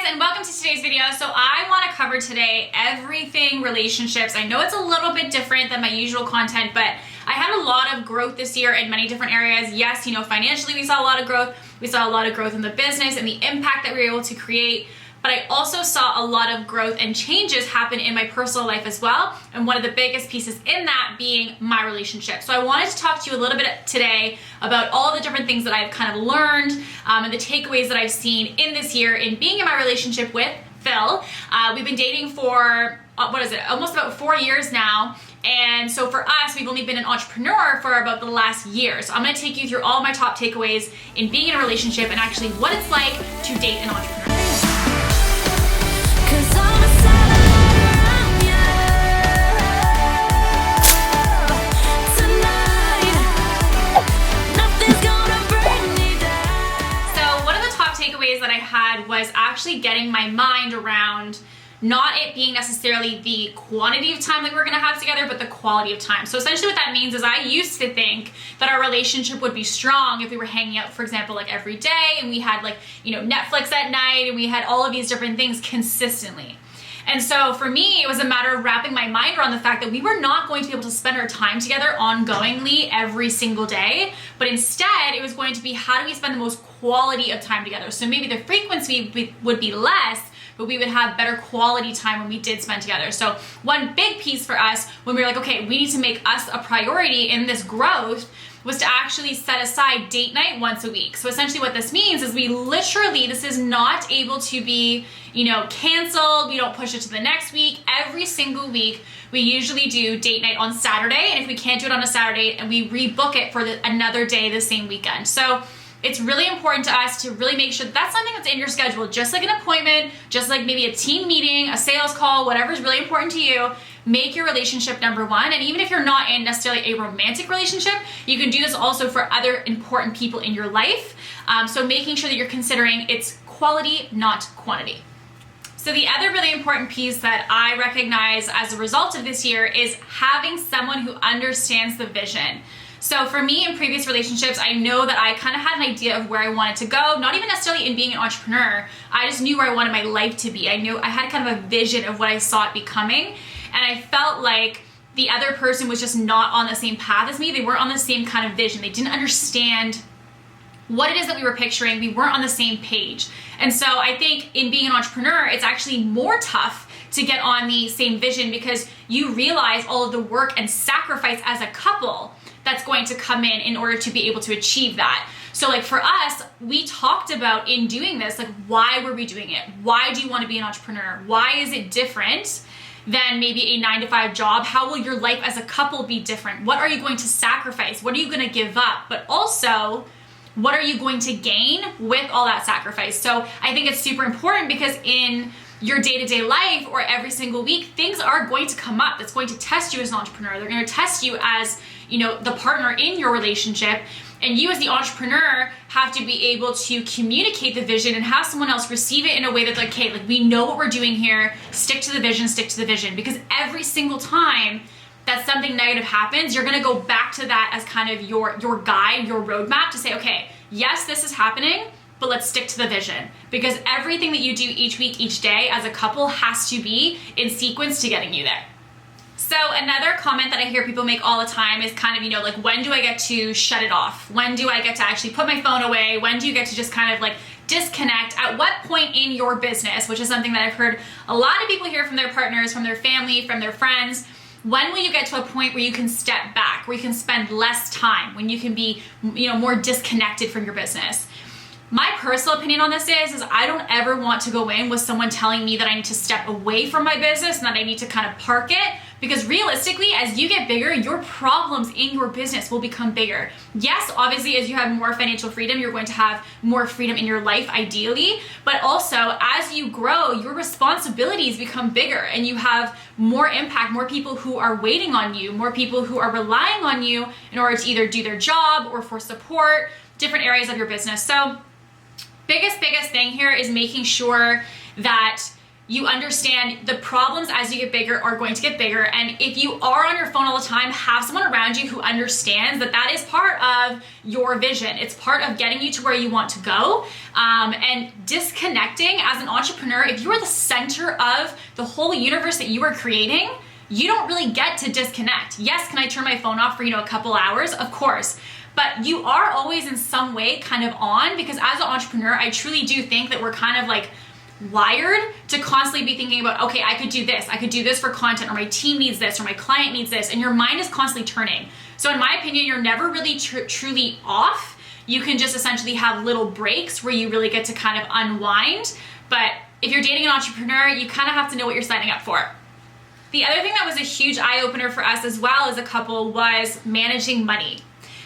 guys, and welcome to today's video. So I want to cover today everything relationships. I know it's a little bit different than my usual content, but I had a lot of growth this year in many different areas. Yes, financially we saw a lot of growth. We saw a lot of growth in the business and the impact that we were able to create. But I also saw a lot of growth and changes happen in my personal life as well. And one of the biggest pieces in that being my relationship. So I wanted to talk to you a little bit today about all the different things that I've kind of learned and the takeaways that I've seen in this year in being in my relationship with Phil. We've been dating for, almost about 4 years now. And so for us, we've only been an entrepreneur for about the last year. So I'm gonna take you through all my top takeaways in being in a relationship and actually what it's like to date an entrepreneur. That I had was actually getting my mind around not it being necessarily the quantity of time that we're gonna have together, but the quality of time. So essentially what that means is I used to think that our relationship would be strong if we were hanging out, for example, like every day and we had Netflix at night and we had all of these different things consistently. And so for me, it was a matter of wrapping my mind around the fact that we were not going to be able to spend our time together ongoingly every single day, but instead it was going to be how do we spend the most quality of time together. So maybe the frequency would be less, but we would have better quality time when we did spend together. So one big piece for us when we were like, okay, we need to make us a priority in this growth was to actually set aside date night once a week. So essentially what this means is this is not able to be, canceled. We don't push it to the next week. Every single week, we usually do date night on Saturday. And if we can't do it on a Saturday, and we rebook it for another day the same weekend. So it's really important to us to really make sure that's something that's in your schedule, just like an appointment, just like maybe a team meeting, a sales call, whatever is really important to you. Make your relationship number one. And even if you're not in necessarily a romantic relationship, you can do this also for other important people in your life. So making sure that you're considering it's quality, not quantity. So the other really important piece that I recognize as a result of this year is having someone who understands the vision. So for me in previous relationships, I know that I kind of had an idea of where I wanted to go, not even necessarily in being an entrepreneur. I just knew where I wanted my life to be. I knew I had kind of a vision of what I saw it becoming. And I felt like the other person was just not on the same path as me. They weren't on the same kind of vision. They didn't understand what it is that we were picturing. We weren't on the same page. And so I think in being an entrepreneur, it's actually more tough to get on the same vision because you realize all of the work and sacrifice as a couple that's going to come in order to be able to achieve that. So like for us, we talked about in doing this, like why were we doing it? Why do you want to be an entrepreneur? Why is it different than maybe a 9-to-5 job? How will your life as a couple be different? What are you going to sacrifice? What are you going to give up? But also, what are you going to gain with all that sacrifice? So I think it's super important because in your day-to-day life or every single week, things are going to come up that's going to test you as an entrepreneur. They're going to test you as, the partner in your relationship. And you as the entrepreneur have to be able to communicate the vision and have someone else receive it in a way that's like, okay, like we know what we're doing here, stick to the vision. Because every single time that something negative happens, you're gonna go back to that as kind of your guide, your roadmap to say, okay, yes, this is happening, but let's stick to the vision. Because everything that you do each week, each day as a couple has to be in sequence to getting you there. So another comment that I hear people make all the time is kind of, like, when do I get to shut it off? When do I get to actually put my phone away? When do you get to just kind of like disconnect? At what point in your business, which is something that I've heard a lot of people hear from their partners, from their family, from their friends, when will you get to a point where you can step back, where you can spend less time, when you can be, more disconnected from your business? My personal opinion on this is I don't ever want to go in with someone telling me that I need to step away from my business and that I need to kind of park it. Because realistically, as you get bigger, your problems in your business will become bigger. Yes, obviously, as you have more financial freedom, you're going to have more freedom in your life, ideally. But also, as you grow, your responsibilities become bigger and you have more impact, more people who are waiting on you, more people who are relying on you in order to either do their job or for support, different areas of your business. So biggest thing here is making sure that you understand the problems as you get bigger are going to get bigger. And if you are on your phone all the time, have someone around you who understands that that is part of your vision. It's part of getting you to where you want to go. And disconnecting as an entrepreneur, if you are the center of the whole universe that you are creating, you don't really get to disconnect. Yes, can I turn my phone off for, a couple hours? Of course. But you are always in some way kind of on, because as an entrepreneur, I truly do think that we're kind of like wired to constantly be thinking about, okay, I could do this for content, or my team needs this, or my client needs this, and your mind is constantly turning. So in my opinion, you're never really truly off. You can just essentially have little breaks where you really get to kind of unwind. But if you're dating an entrepreneur, you kind of have to know what you're signing up for. The other thing that was a huge eye-opener for us as well as a couple was managing money.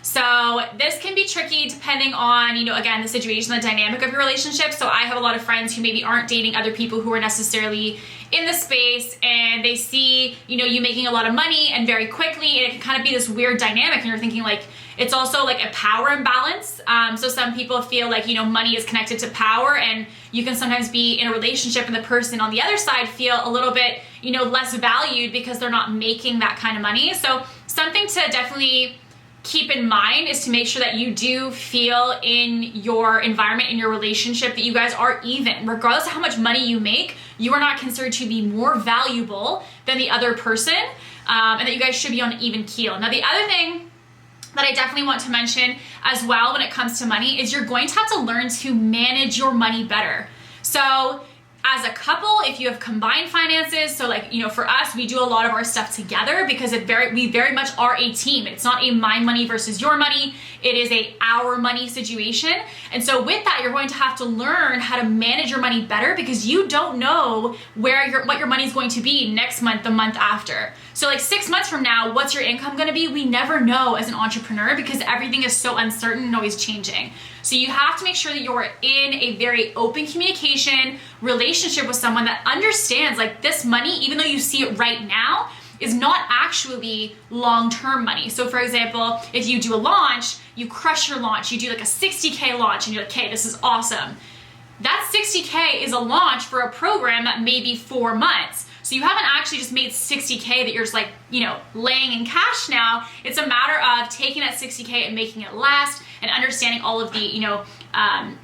So this can be tricky depending on, again, the situation, the dynamic of your relationship. So I have a lot of friends who maybe aren't dating other people who are necessarily in the space, and they see, you making a lot of money and very quickly, and it can kind of be this weird dynamic, and you're thinking like, it's also like a power imbalance. So some people feel like, money is connected to power, and you can sometimes be in a relationship and the person on the other side feel a little bit, less valued because they're not making that kind of money. So something to definitely keep in mind is to make sure that you do feel in your environment, in your relationship, that you guys are even. Regardless of how much money you make, you are not considered to be more valuable than the other person, and that you guys should be on an even keel. Now, the other thing that I definitely want to mention as well when it comes to money is you're going to have to learn to manage your money better. So as a couple, if you have combined finances, so like, for us, we do a lot of our stuff together because we very much are a team. It's not a my money versus your money. It is a our money situation. And so with that, you're going to have to learn how to manage your money better, because you don't know what your money is going to be next month, the month after. So like 6 months from now, what's your income going to be? We never know as an entrepreneur, because everything is so uncertain and always changing. So you have to make sure that you're in a very open communication relationship with someone that understands like this money, even though you see it right now, is not actually long-term money. So for example, if you do a launch, you crush your launch, you do like a 60K launch, and you're like, okay, this is awesome. That 60K is a launch for a program that may be 4 months. So you haven't actually just made 60K that you're just like, laying in cash now. It's a matter of taking that 60K and making it last, and understanding all of the,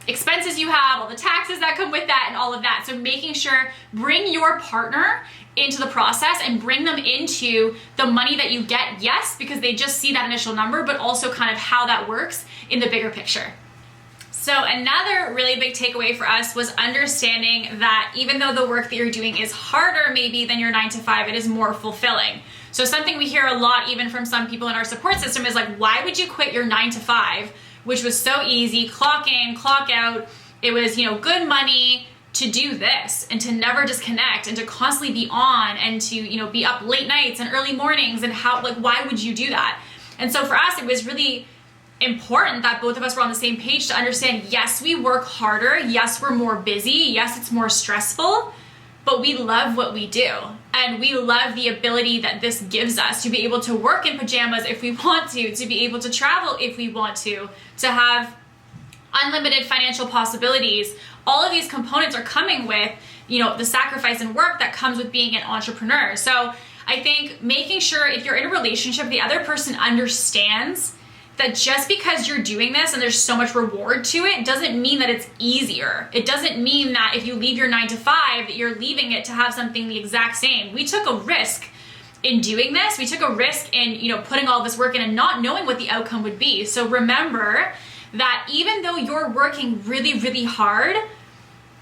expenses you have, all the taxes that come with that, and all of that. So making sure, bring your partner into the process and bring them into the money that you get, yes, because they just see that initial number, but also kind of how that works in the bigger picture. So another really big takeaway for us was understanding that even though the work that you're doing is harder maybe than your 9 to 5, it is more fulfilling. So something we hear a lot even from some people in our support system is like, why would you quit your 9 to 5, which was so easy, clock in, clock out, it was, good money, to do this and to never disconnect and to constantly be on and to, be up late nights and early mornings, and why would you do that? And so for us, it was really important that both of us were on the same page to understand, yes, we work harder, yes, we're more busy, yes, it's more stressful, but we love what we do. And we love the ability that this gives us to be able to work in pajamas if we want to be able to travel if we want to have unlimited financial possibilities. All of these components are coming with, the sacrifice and work that comes with being an entrepreneur. So I think making sure if you're in a relationship, the other person understands that just because you're doing this and there's so much reward to it, doesn't mean that it's easier. It doesn't mean that if you leave your 9 to 5, that you're leaving it to have something the exact same. We took a risk in doing this. We took a risk in, putting all this work in and not knowing what the outcome would be. So remember that even though you're working really, really hard,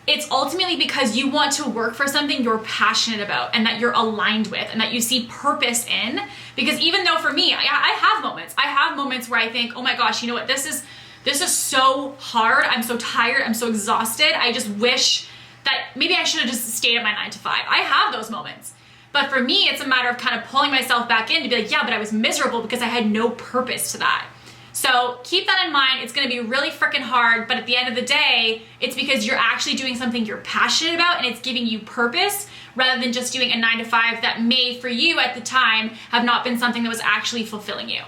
it's ultimately because you want to work for something you're passionate about and that you're aligned with and that you see purpose in. Because even though for me, I have moments where I think, oh my gosh, you know what, this is so hard. I'm so tired. I'm so exhausted. I just wish that maybe I should have just stayed at my 9 to 5. I have those moments. But for me, it's a matter of kind of pulling myself back in to be like, yeah, but I was miserable because I had no purpose to that. So keep that in mind. It's going to be really freaking hard, but at the end of the day, it's because you're actually doing something you're passionate about and it's giving you purpose rather than just doing a 9 to 5 that may, for you at the time, have not been something that was actually fulfilling you.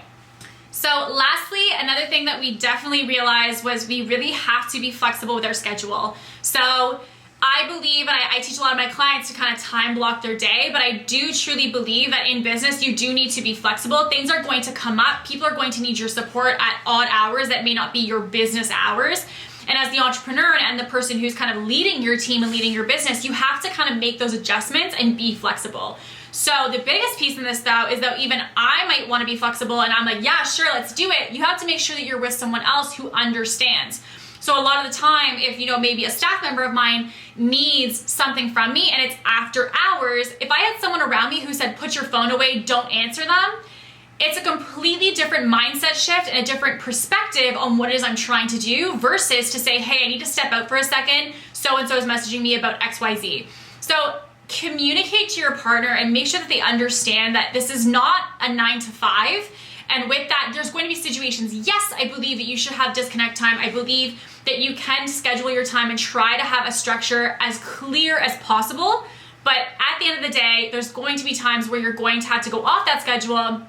So lastly, another thing that we definitely realized was we really have to be flexible with our schedule. So I believe, and I teach a lot of my clients to kind of time block their day, but I do truly believe that in business, you do need to be flexible. Things are going to come up. People are going to need your support at odd hours that may not be your business hours. And as the entrepreneur and the person who's kind of leading your team and leading your business, you have to kind of make those adjustments and be flexible. So the biggest piece in this though is that even I might want to be flexible and I'm like, yeah, sure, let's do it. You have to make sure that you're with someone else who understands. So a lot of the time, if maybe a staff member of mine needs something from me and it's after hours, if I had someone around me who said, put your phone away, don't answer them, it's a completely different mindset shift and a different perspective on what it is I'm trying to do versus to say, hey, I need to step out for a second. So-and-so is messaging me about XYZ. So communicate to your partner and make sure that they understand that this is not a 9 to 5. And with that, there's going to be situations, yes, I believe that you should have disconnect time. I believe that you can schedule your time and try to have a structure as clear as possible. But at the end of the day, there's going to be times where you're going to have to go off that schedule,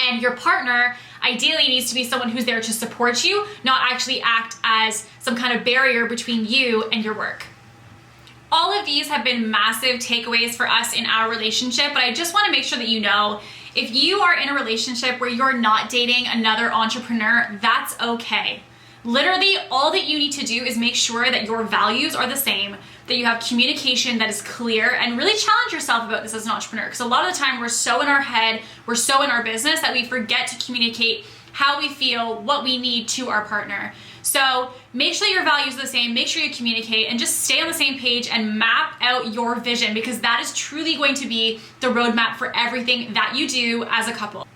and your partner ideally needs to be someone who's there to support you, not actually act as some kind of barrier between you and your work. All of these have been massive takeaways for us in our relationship, but I just want to make sure that you know, if you are in a relationship where you're not dating another entrepreneur, that's okay. Literally, all that you need to do is make sure that your values are the same, that you have communication that is clear, and really challenge yourself about this as an entrepreneur. Because a lot of the time we're so in our head, we're so in our business that we forget to communicate how we feel, what we need to our partner. So make sure your values are the same, make sure you communicate, and just stay on the same page and map out your vision, because that is truly going to be the roadmap for everything that you do as a couple.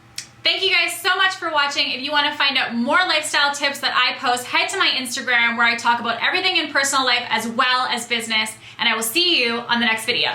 Thank you guys so much for watching. If you want to find out more lifestyle tips that I post, head to my Instagram where I talk about everything in personal life as well as business, and I will see you on the next video.